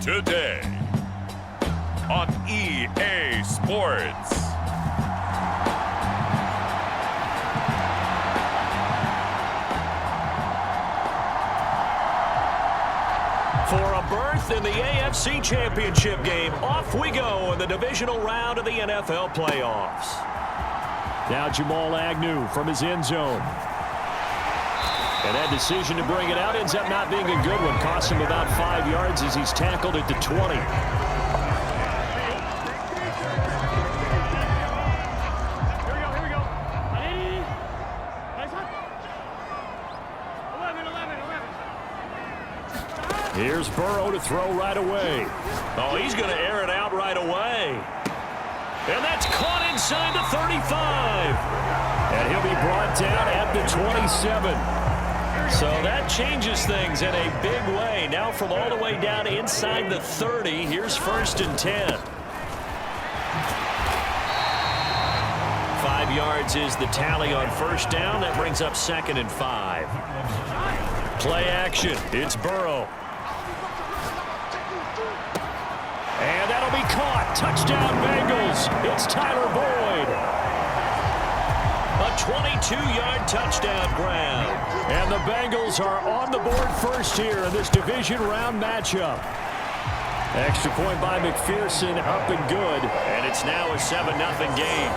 today on EA Sports. For a berth in the AFC Championship game, off we go in the divisional round of the NFL playoffs. Now Jamal Agnew from his end zone. And that decision to bring it out ends up not being a good one. Costs him about 5 yards as he's tackled at the 20. Here's Burrow to throw right away. Oh, he's going to air it out right away. And that's caught inside the 35. And he'll be brought down at the 27. So that changes things in a big way. Now from all the way down inside the 30, here's 1st and 10. 5 yards is the tally on 1st down. That brings up 2nd and 5. Play action. It's Burrow. And that'll be caught. Touchdown, Bengals. It's Tyler Boyd. A 22-yard touchdown grab. And the Bengals are on the board first here in this division round matchup. Extra point by McPherson, up and good. And it's now a 7-0 game.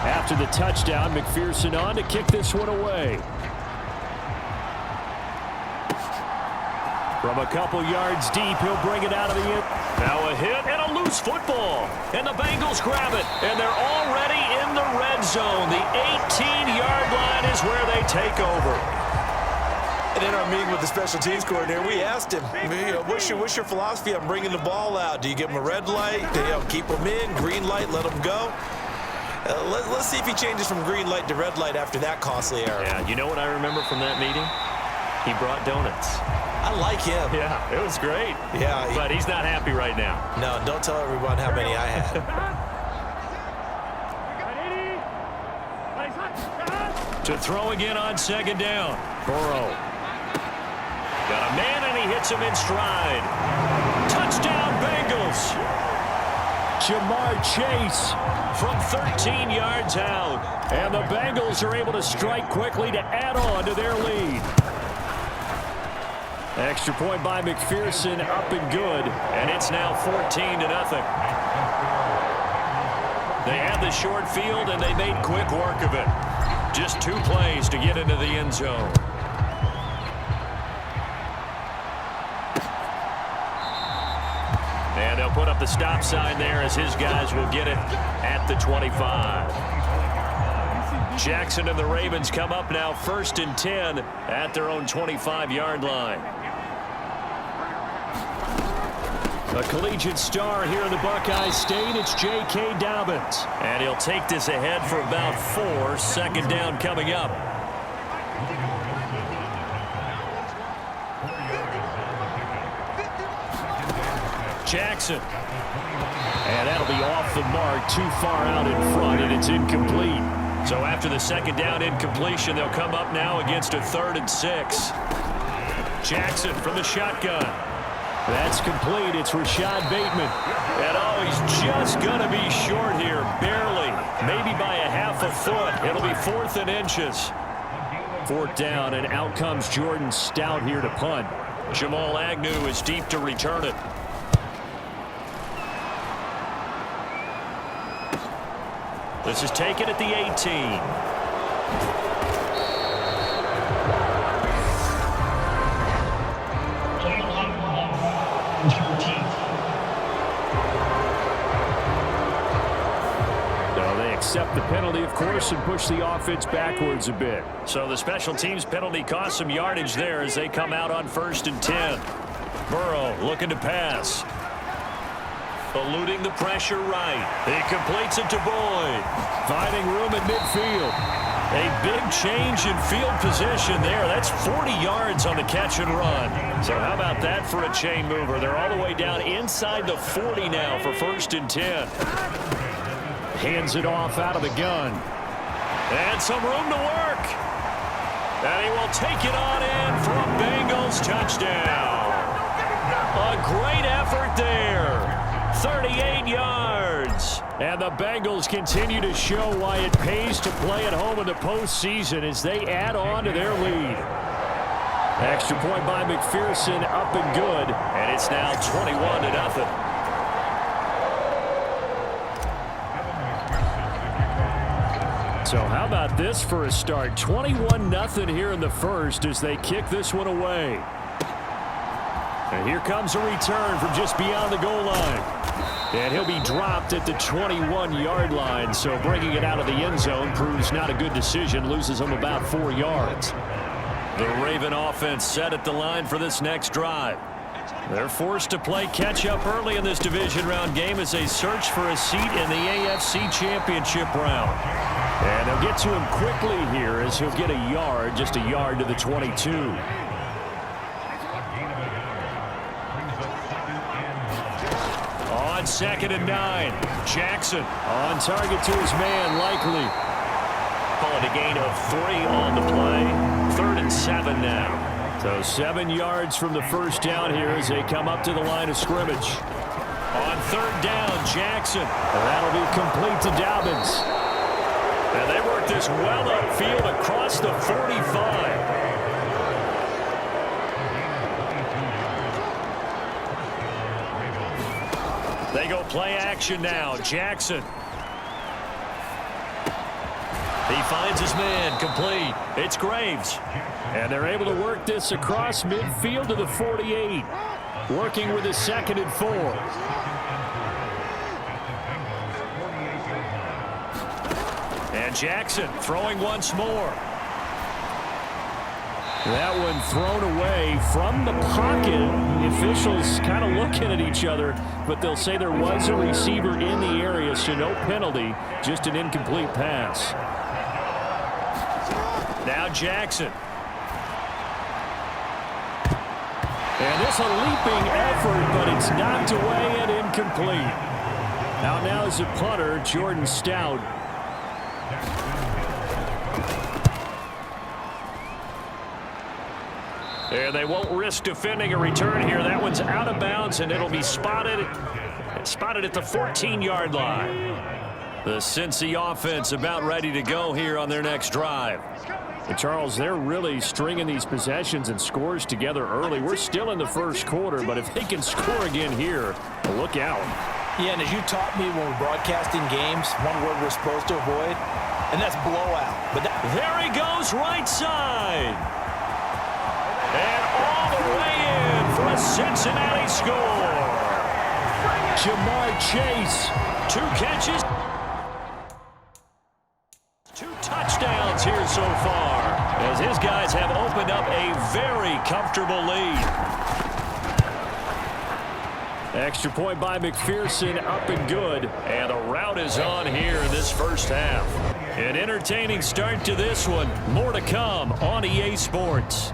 After the touchdown, McPherson on to kick this one away. From a couple yards deep, he'll bring it out of the end. Now a hit and a loose football. And the Bengals grab it. And they're already in the red zone. The 18-yard line is where they take over. And in our meeting with the special teams coordinator, we asked him, what's your philosophy on bringing the ball out? Do you give them a red light? Do you keep them in? Green light, let them go? Let's see if he changes from green light to red light after that costly error. Yeah, you know what I remember from that meeting? He brought donuts. I like him. Yeah, it was great. Yeah. But he's not happy right now. No, don't tell everyone how many I had. To throw again on 2nd down. Burrow. Got a man and he hits him in stride. Touchdown Bengals. Jamar Chase from 13 yards out. And the Bengals are able to strike quickly to add on to their lead. Extra point by McPherson, up and good. And it's now 14-0. They had the short field and they made quick work of it. Just 2 plays to get into the end zone. And they'll put up the stop sign there as his guys will get it at the 25. Jackson and the Ravens come up now 1st and 10 at their own 25-yard line. A collegiate star here in the Buckeye State, it's J.K. Dobbins. And he'll take this ahead for about 4. 2nd down coming up. Jackson. And that'll be off the mark, too far out in front, and it's incomplete. So after the 2nd down incompletion, they'll come up now against a 3rd and 6. Jackson from the shotgun. That's complete. It's Rashad Bateman. And oh, he's just going to be short here, barely. Maybe by a half a foot. It'll be 4th and inches. 4th down, and out comes Jordan Stout here to punt. Jamal Agnew is deep to return it. This is taken at the 18. Accept the penalty, of course, and push the offense backwards a bit. So the special teams penalty cost some yardage there as they come out on 1st and 10. Burrow looking to pass. Eluding the pressure right. He completes it to Boyd. Finding room at midfield. A big change in field position there. That's 40 yards on the catch and run. So how about that for a chain mover? They're all the way down inside the 40 now for 1st and 10. Hands it off out of the gun. And some room to work. And he will take it on in for a Bengals touchdown. A great effort there. 38 yards. And the Bengals continue to show why it pays to play at home in the postseason as they add on to their lead. Extra point by McPherson, up and good. And it's now 21-0. So how about this for a start? 21-0 here in the first as they kick this one away. And here comes a return from just beyond the goal line. And he'll be dropped at the 21-yard line. So bringing it out of the end zone proves not a good decision. Loses him about 4 yards. The Raven offense set at the line for this next drive. They're forced to play catch-up early in this division round game as they search for a seat in the AFC Championship round. And they'll get to him quickly here as he'll get a yard, just a yard to the 22. On 2nd and 9, Jackson on target to his man, Likely. Calling a gain of 3 on the play. 3rd and 7 now. So 7 yards from the first down here as they come up to the line of scrimmage. On 3rd down, Jackson. And that'll be complete to Dobbins. And they work this well upfield across the 45. They go play action now. Jackson. He finds his man, complete. It's Graves. And they're able to work this across midfield to the 48. Working with his 2nd and 4. And Jackson throwing once more. That one thrown away from the pocket. The officials kind of looking at each other, but they'll say there was a receiver in the area, so no penalty, just an incomplete pass. Now Jackson. And this a leaping effort, but it's knocked away and incomplete. Now is the punter, Jordan Stout. And they won't risk defending a return here. That one's out of bounds, and it'll be spotted at the 14-yard line. The Cincy offense about ready to go here on their next drive. And Charles, they're really stringing these possessions and scores together early. We're still in the first quarter, but if they can score again here, look out. Yeah, and as you taught me when we're broadcasting games, one word we're supposed to avoid, and that's blowout. But there he goes, right side. And all the way in for a Cincinnati score. Jamar Chase, 2 catches. 2 touchdowns here so far, as his guys have opened up a very comfortable lead. Extra point by McPherson, up and good. And the route is on here in this first half. An entertaining start to this one. More to come on EA Sports.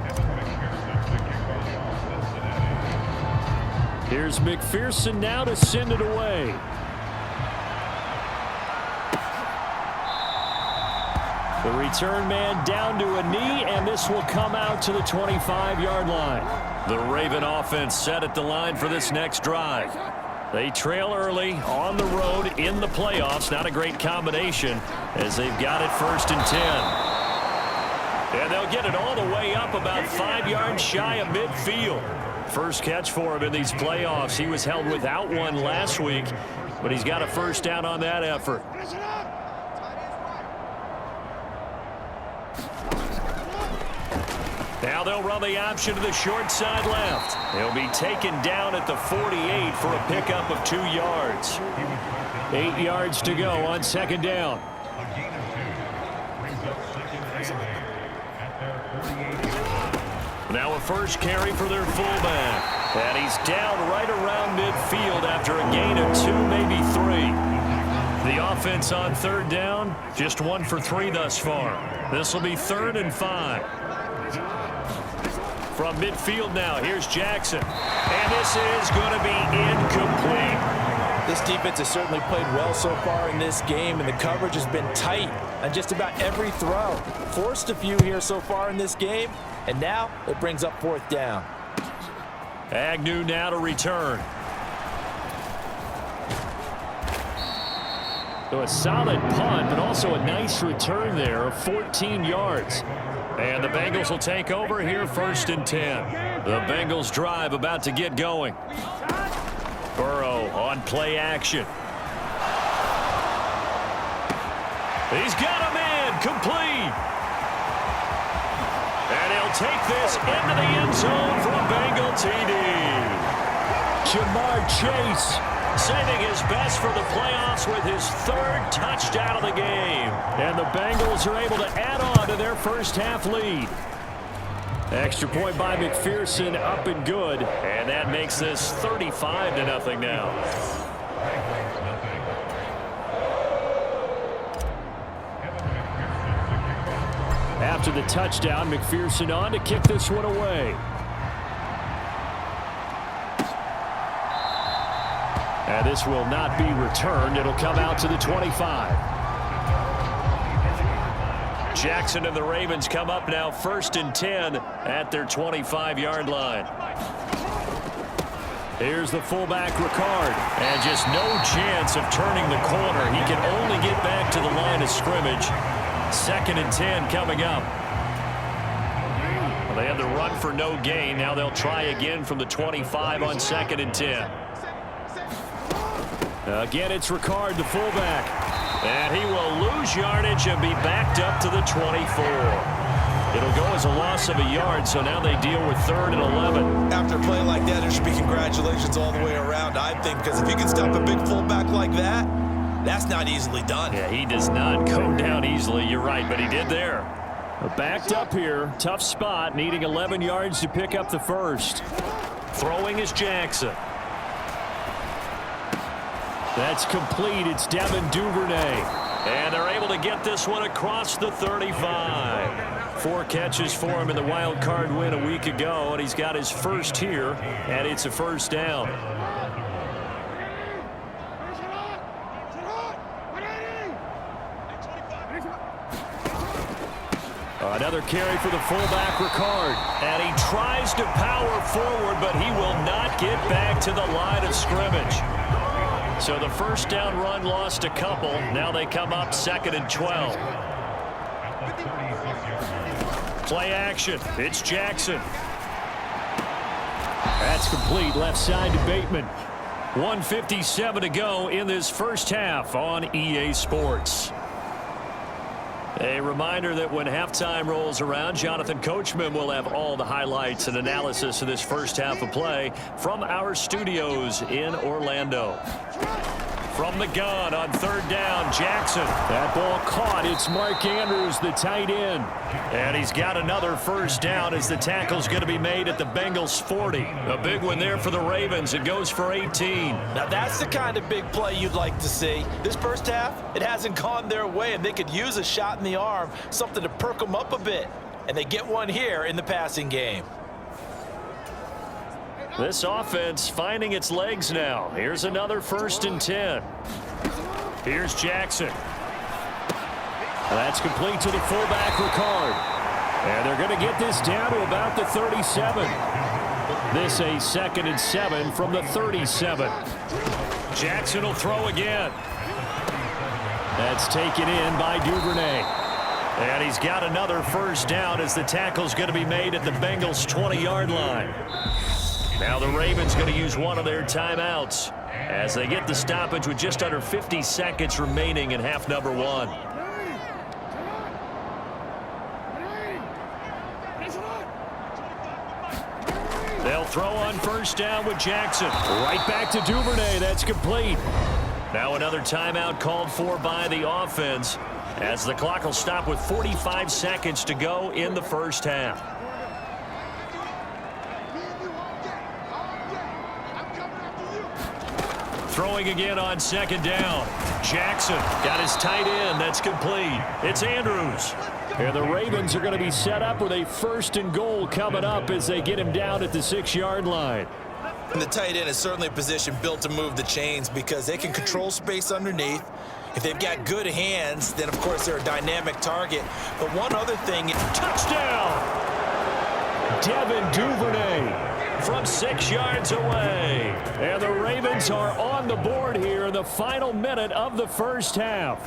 Here's McPherson now to send it away. The return man down to a knee, and this will come out to the 25-yard line. The Raven offense set at the line for this next drive. They trail early on the road in the playoffs. Not a great combination as they've got it 1st and 10. And they'll get it all the way up about 5 yards shy of midfield. First catch for him in these playoffs. He was held without one last week, but he's got a first down on that effort. Now they'll run the option to the short side left. He'll be taken down at the 48 for a pickup of 2 yards. 8 yards to go on 2nd down. Now a first carry for their fullback. And he's down right around midfield after a gain of 2, maybe 3. The offense on 3rd down, just 1 for 3 thus far. This will be 3rd and 5. From midfield now, here's Jackson. And this is going to be incomplete. This defense has certainly played well so far in this game, and the coverage has been tight on just about every throw. Forced a few here so far in this game, and now it brings up 4th down. Agnew now to return. So a solid punt, but also a nice return there of 14 yards. And the Bengals will take over here 1st and 10. The Bengals drive about to get going. Burrow on play action. He's got a man complete. And he'll take this into the end zone for a Bengal TD. Jamar Chase saving his best for the playoffs with his 3rd touchdown of the game. And the Bengals are able to add on to their first half lead. Extra point by McPherson, up and good. And that makes this 35-0 now. After the touchdown, McPherson on to kick this one away. And this will not be returned. It'll come out to the 25. Jackson and the Ravens come up now 1st and 10 at their 25-yard line. Here's the fullback, Ricard. And just no chance of turning the corner. He can only get back to the line of scrimmage. 2nd and 10 coming up. Well, they had the run for no gain. Now they'll try again from the 25 on 2nd and 10. Again, it's Ricard, the fullback. And he will lose yardage and be backed up to the 24. It'll go as a loss of a yard, so now they deal with 3rd and 11. After a play like that, there should be congratulations all the way around, I think, because if you can stop a big fullback like that, that's not easily done. Yeah, he does not go down easily. You're right, but he did there. Backed up here. Tough spot, needing 11 yards to pick up the first. Throwing is Jackson. That's complete. It's Devin Duvernay. And they're able to get this one across the 35. 4 catches for him in the wild card win a week ago, and he's got his first here, and it's a 1st down. Another carry for the fullback, Ricard. And he tries to power forward, but he will not get back to the line of scrimmage. So the 1st down run lost a couple. Now they come up 2nd and 12. Play action. It's Jackson. That's complete. Left side to Bateman. 1:57 to go in this first half on EA Sports. A reminder that when halftime rolls around, Jonathan Coachman will have all the highlights and analysis of this first half of play from our studios in Orlando. From the gun on 3rd down, Jackson. That ball caught. It's Mark Andrews, the tight end. And he's got another 1st down as the tackle's going to be made at the Bengals 40. A big one there for the Ravens. It goes for 18. Now that's the kind of big play you'd like to see. This first half, it hasn't gone their way, and they could use a shot in the arm, something to perk them up a bit. And they get one here in the passing game. This offense finding its legs now. Here's another 1st and 10. Here's Jackson. That's complete to the fullback, Ricard. And they're going to get this down to about the 37. This a 2nd and 7 from the 37. Jackson will throw again. That's taken in by Duvernay. And he's got another 1st down as the tackle's going to be made at the Bengals 20-yard line. Now the Ravens going to use one of their timeouts as they get the stoppage with just under 50 seconds remaining in half number 1. They'll throw on 1st down with Jackson. Right back to Duvernay. That's complete. Now another timeout called for by the offense as the clock will stop with 45 seconds to go in the first half. Throwing again on 2nd down. Jackson got his tight end. That's complete. It's Andrews. And the Ravens are going to be set up with a 1st and goal coming up as they get him down at the 6-yard line. And the tight end is certainly a position built to move the chains because they can control space underneath. If they've got good hands, then, of course, they're a dynamic target. But one other thing... Touchdown! Devin Duvernay from 6 yards away. And the Ravens are on the board here in the final minute of the first half.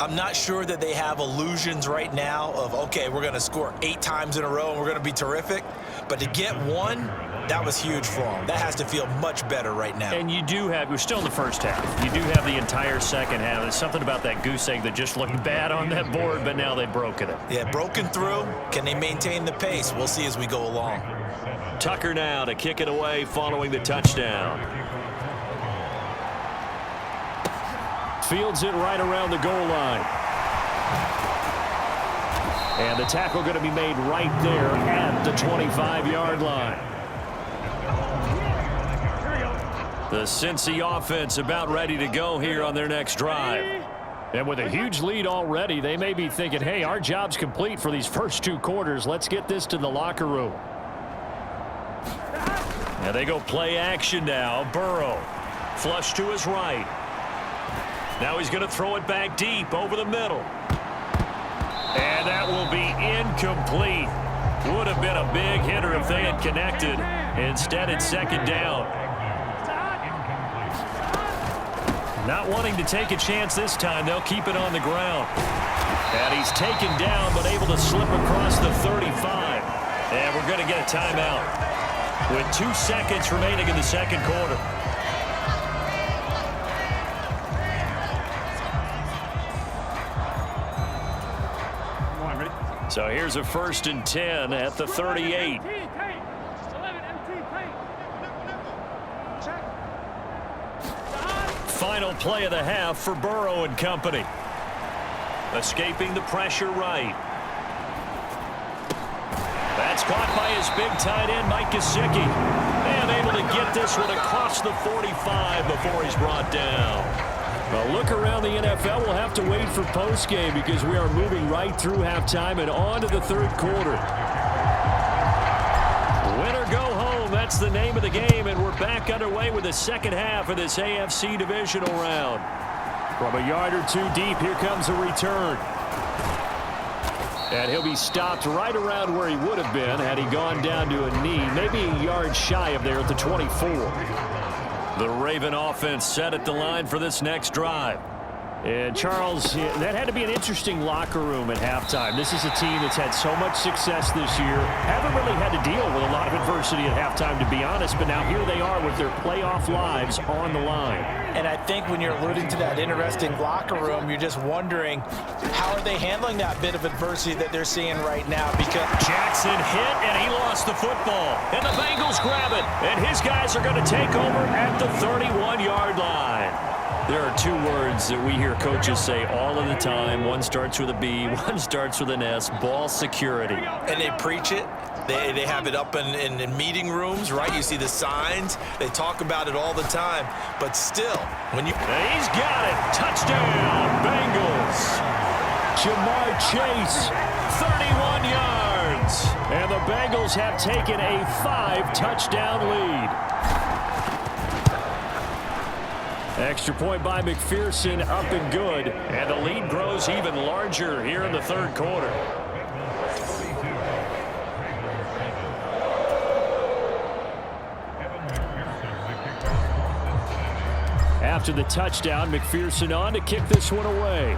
I'm not sure that they have illusions right now of, okay, we're going to score 8 times in a row and we're going to be terrific. But to get one, that was huge for them. That has to feel much better right now. And you do have, we're still in the first half. You do have the entire second half. There's something about that goose egg that just looked bad on that board, but now they've broken it. Yeah, broken through. Can they maintain the pace? We'll see as we go along. Tucker now to kick it away following the touchdown. Fields it right around the goal line. And the tackle going to be made right there at the 25-yard line. The Cincy offense about ready to go here on their next drive. And with a huge lead already, they may be thinking, hey, our job's complete for these first 2 quarters. Let's get this to the locker room. And they go play action now. Burrow, flush to his right. Now he's going to throw it back deep over the middle. And that will be incomplete. Would have been a big hitter if they had connected. Instead, it's second down. Not wanting to take a chance this time, they'll keep it on the ground. And he's taken down, but able to slip across the 35. And we're going to get a timeout with 2 seconds remaining in the second quarter. So here's a 1st and 10 at the 38. Final play of the half for Burrow and company. Escaping the pressure right. That's caught by his big tight end, Mike Gesicki. And able to get this one across the 45 before he's brought down. A look around the NFL. We'll have to wait for postgame because we are moving right through halftime and on to the third quarter. Win or go home, that's the name of the game, and we're back underway with the second half of this AFC divisional round. From a yard or 2 deep, here comes a return. And he'll be stopped right around where he would have been had he gone down to a knee, maybe a yard shy of there at the 24. The Raven offense set at the line for this next drive. And Charles, that had to be an interesting locker room at halftime. This is a team that's had so much success this year. Haven't really had to deal with a lot of adversity at halftime, to be honest, but now here they are with their playoff lives on the line. And I think when you're alluding to that interesting locker room, you're just wondering how are they handling that bit of adversity that they're seeing right now, because Jackson hit and he lost the football. And the Bengals grab it. And his guys are going to take over at the 31-yard line. There are 2 words that we hear coaches say all of the time. One starts with a B, one starts with an S, ball security. And they preach it. They have it up in meeting rooms, right? You see the signs. They talk about it all the time. But still, when you... He's got it. Touchdown, Bengals. Jamar Chase, 31 yards. And the Bengals have taken a 5-touchdown lead. Extra point by McPherson, up and good. And the lead grows even larger here in the third quarter. After the touchdown, McPherson on to kick this one away.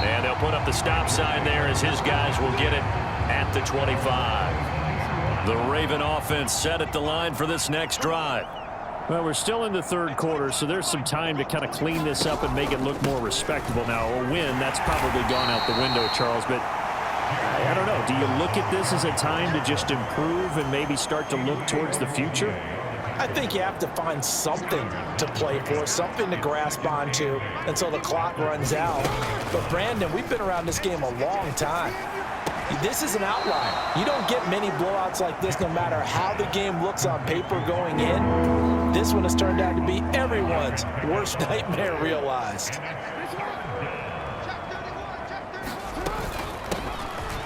And they'll put up the stop sign there as his guys will get it at the 25. The Raven offense set at the line for this next drive. Well, we're still in the third quarter, so there's some time to kind of clean this up and make it look more respectable. Now, a win, that's probably gone out the window, Charles, but I don't know. Do you look at this as a time to just improve and maybe start to look towards the future? I think you have to find something to play for, something to grasp onto until the clock runs out. But, Brandon, we've been around this game a long time. This is an outlier. You don't get many blowouts like this no matter how the game looks on paper going in. This one has turned out to be everyone's worst nightmare realized.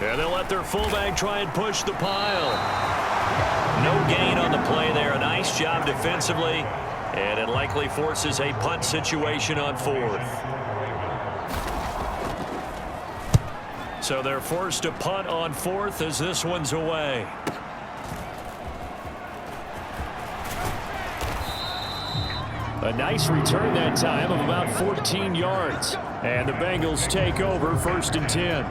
And they'll let their fullback try and push the pile. No gain on the play there. A nice job defensively. And it likely forces a punt situation on 4th. So they're forced to punt on 4th as this one's away. A nice return that time of about 14 yards. And the Bengals take over 1st and 10.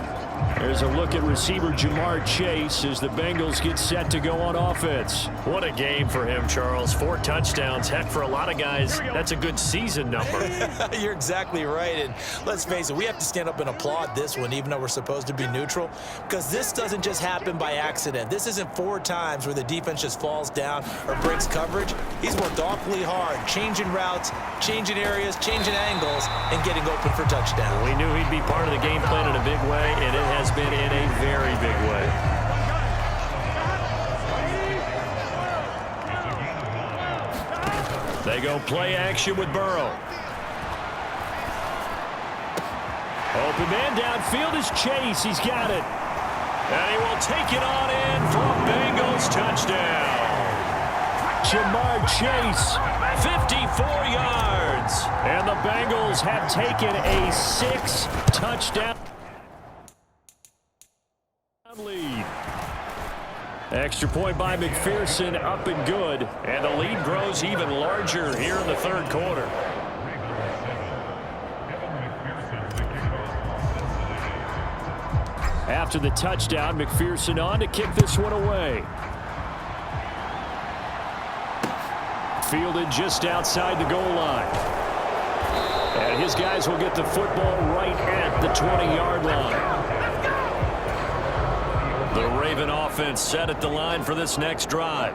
There's a look at receiver Jamar Chase as the Bengals get set to go on offense. What a game for him, Charles. 4 touchdowns. Heck, for a lot of guys, that's a good season number. You're exactly right. And let's face it, we have to stand up and applaud this one, even though we're supposed to be neutral, because this doesn't just happen by accident. This isn't 4 times where the defense just falls down or breaks coverage. He's worked awfully hard, changing routes, changing areas, changing angles, and getting open for touchdown. We knew he'd be part of the game plan in a big way, and it has been in a very big way. They go play action with Burrow. Open man downfield is Chase. He's got it. And he will take it on in for a Bengals touchdown. Jamar Chase, 54 yards. And the Bengals have taken a 6-touchdown lead. Extra point by McPherson, up and good. And the lead grows even larger here in the 3rd quarter. After the touchdown, McPherson on to kick this one away. Fielded just outside the goal line. And his guys will get the football right at the 20-yard line. The Raven offense set at the line for this next drive.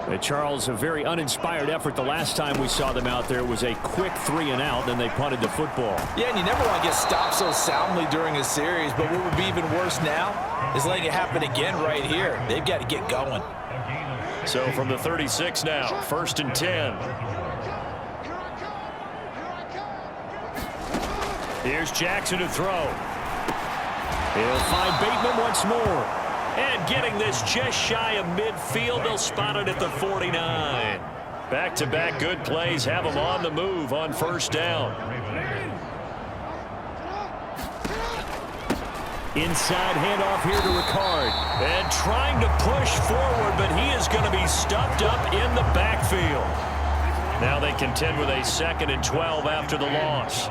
And Charles, a very uninspired effort the last time we saw them out there. It was a quick 3-and-out, then they punted the football. Yeah, and you never want to get stopped so soundly during a series, but what would be even worse now is letting it happen again right here. They've got to get going. So from the 36 now, 1st and 10. Here's Jackson to throw. He'll find Bateman once more. And getting this just shy of midfield, they'll spot it at the 49. Back-to-back good plays have them on the move on 1st down. Inside handoff here to Ricard. And trying to push forward, but he is going to be stuffed up in the backfield. Now they contend with a 2nd and 12 after the loss.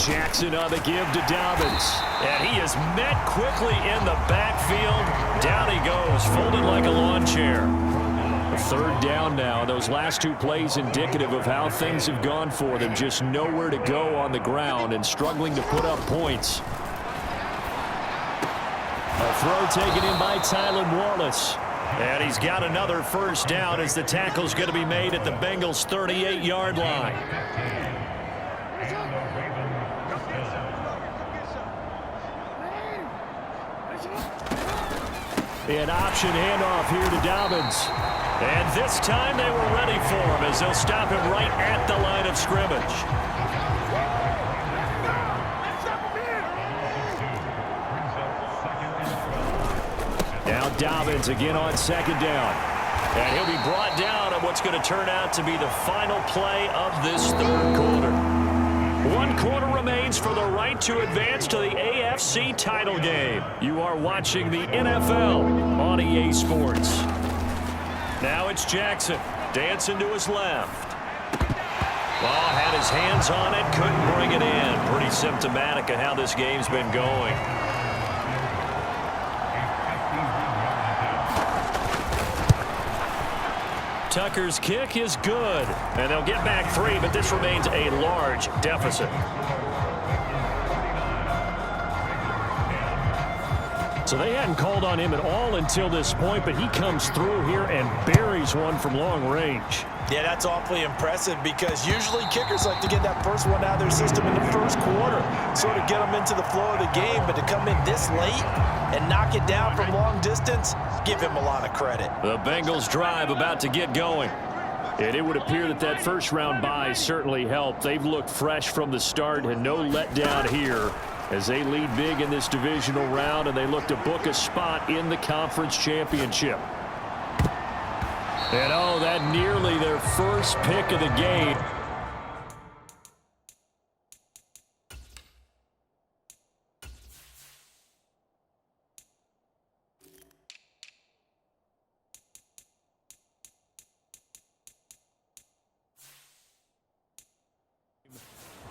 Jackson on the give to Dobbins. And he is met quickly in the backfield. Down he goes, folded like a lawn chair. 3rd down now. Those last 2 plays indicative of how things have gone for them. Just nowhere to go on the ground and struggling to put up points. A throw taken in by Tylan Wallace. And he's got another 1st down as the tackle's going to be made at the Bengals' 38-yard line. An option handoff here to Dobbins. And this time they were ready for him as they'll stop him right at the line of scrimmage. Now Dobbins again on 2nd down. And he'll be brought down on what's going to turn out to be the final play of this 3rd quarter. 1 quarter remains for the right to advance to the AFC title game. You are watching the NFL on EA Sports. Now it's Jackson, dancing to his left. Well, had his hands on it, couldn't bring it in. Pretty symptomatic of how this game's been going. Tucker's kick is good, and they'll get back 3, but this remains a large deficit. So they hadn't called on him at all until this point, but he comes through here and buries one from long range. Yeah, that's awfully impressive because usually kickers like to get that first one out of their system in the 1st quarter, sort of get them into the flow of the game, but to come in this late and knock it down from long distance, give him a lot of credit. The Bengals drive about to get going. And it would appear that that 1st round bye certainly helped. They've looked fresh from the start and no letdown here as they lead big in this divisional round, and they look to book a spot in the conference championship. And oh, that nearly their first pick of the game.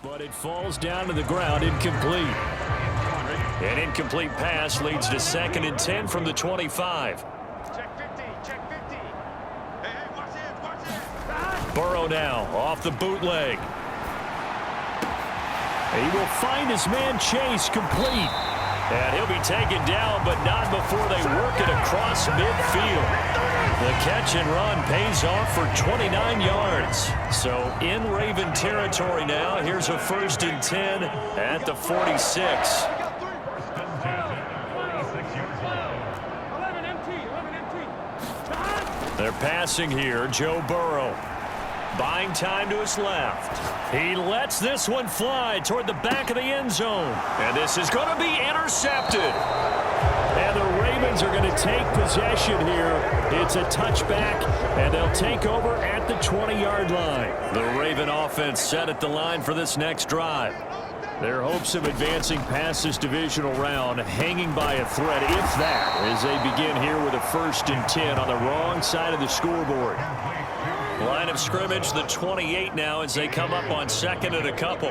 But it falls down to the ground, incomplete. An incomplete pass leads to 2nd and 10 from the 25. Burrow now off the bootleg. He will find his man Chase, complete. And he'll be taken down, but not before they work it across midfield. The catch and run pays off for 29 yards. So in Raven territory now, here's a 1st and 10 at the 46. They're passing here, Joe Burrow. Buying time to his left. He lets this one fly toward the back of the end zone. And this is going to be intercepted. And the Ravens are going to take possession here. It's a touchback, and they'll take over at the 20-yard line. The Raven offense set at the line for this next drive. Their hopes of advancing past this divisional round hanging by a thread, if that, as they begin here with a 1st and 10 on the wrong side of the scoreboard. Line of scrimmage, the 28 now as they come up on 2nd and a couple.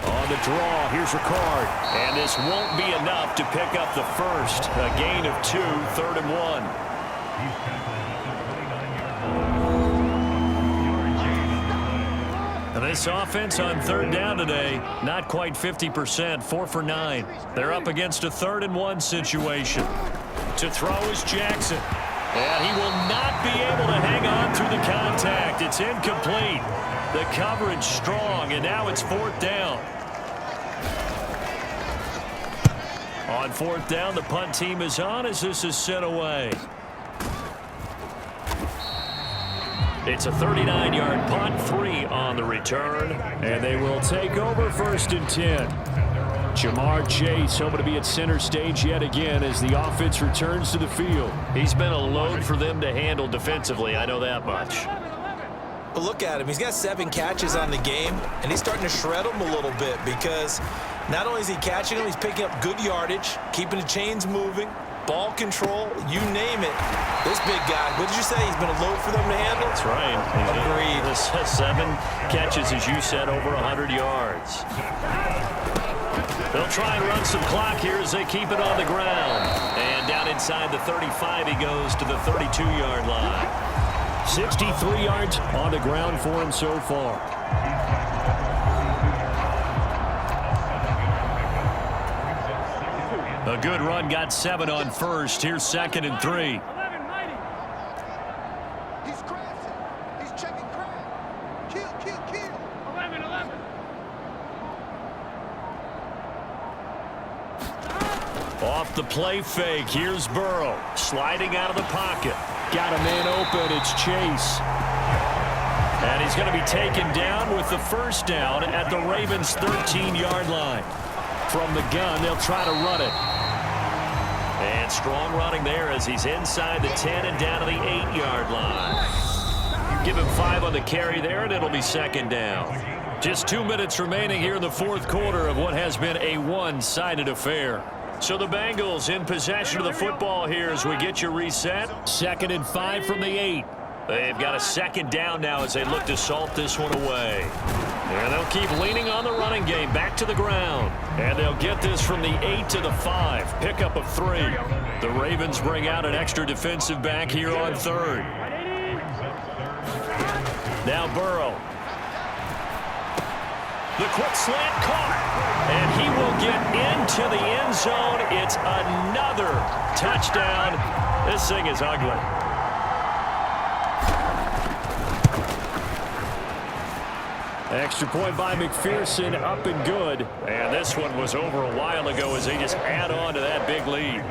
On the draw, here's Ricard. And this won't be enough to pick up the first. A gain of 2, 3rd and 1. This offense on 3rd down today, not quite 50%, 4 for 9. They're up against a 3rd and 1 situation. To throw is Jackson. And he will not be able to hang on through the contact. It's incomplete. The coverage strong, and now it's 4th down. On 4th down, the punt team is on as this is sent away. It's a 39-yard punt, 3 on the return, and they will take over 1st and 10. Jamar Chase hoping to be at center stage yet again as the offense returns to the field. He's been a load for them to handle defensively, I know that much. But look at him. He's got 7 catches on the game, and he's starting to shred them a little bit because not only is he catching them, he's picking up good yardage, keeping the chains moving, ball control, you name it. This big guy, what did you say? He's been a load for them to handle? That's right. Agreed. 7 catches, as you said, over 100 yards. They'll try and run some clock here as they keep it on the ground. And down inside the 35, he goes to the 32-yard line. 63 yards on the ground for him so far. A good run, got 7 on 1st. Here's 2nd and 3. He's crashing. He's checking crash. Kill. 11. Off the play fake, here's Burrow. Sliding out of the pocket. Got a man open, it's Chase. And he's going to be taken down with the 1st down at the Ravens' 13-yard line. From the gun, they'll try to run it. And strong running there as he's inside the 10 and down to the 8-yard line. Give him 5 on the carry there, and it'll be 2nd down. Just 2 minutes remaining here in the 4th quarter of what has been a one-sided affair. So the Bengals in possession of the football here as we get you reset. 2nd and 5 from the 8. They've got a 2nd down now as they look to salt this one away. And they'll keep leaning on the running game back to the ground. And they'll get this from the 8 to the 5. Pickup of 3. The Ravens bring out an extra defensive back here on 3rd. Now Burrow. The quick slant caught. And he will get into the end zone. It's another touchdown. This thing is ugly. Extra point by McPherson, up and good. And this one was over a while ago as they just add on to that big lead.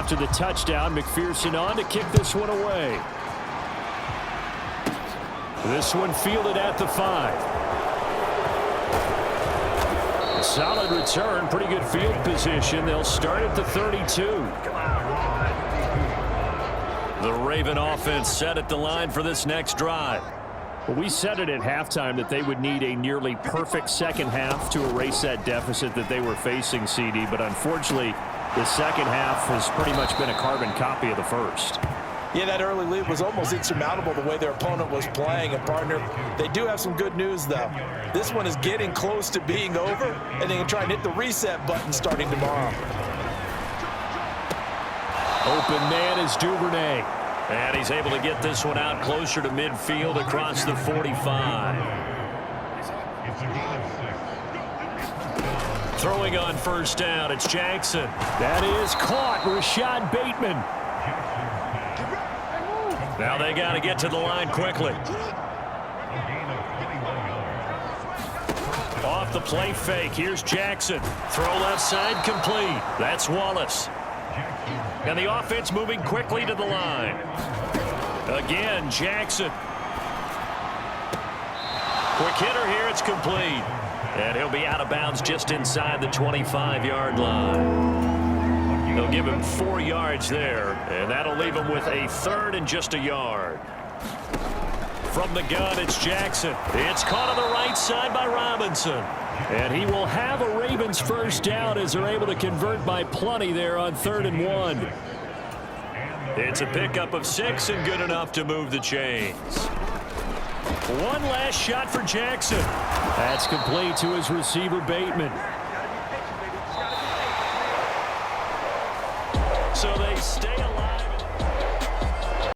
after the touchdown. McPherson on to kick this one away. This one fielded at the 5. A solid return, pretty good field position. They'll start at the 32. The Raven offense set at the line for this next drive. Well, we said it at halftime that they would need a nearly perfect second half to erase that deficit that they were facing, CD, but unfortunately the second half has pretty much been a carbon copy of the first. Yeah, that early lead was almost insurmountable the way their opponent was playing. And, partner, they do have some good news, though. This one is getting close to being over, and they can try and hit the reset button starting tomorrow. Open man is Duvernay. And he's able to get this one out closer to midfield across the 45. Throwing on first down, it's Jackson. That is caught. Rashad Bateman. Now they got to get to the line quickly. Off the play fake. Here's Jackson. Throw left side complete. That's Wallace. And the offense moving quickly to the line. Again, Jackson. Quick hitter here. It's complete. And he'll be out of bounds just inside the 25-yard line. They'll give him 4 yards there, and that'll leave him with a 3rd and just a yard. From the gun, it's Jackson. It's caught on the right side by Robinson. And he will have a Ravens first down as they're able to convert by plenty there on 3rd and 1. It's a pickup of 6 and good enough to move the chains. One last shot for Jackson. That's complete to his receiver, Bateman. So they stay alive.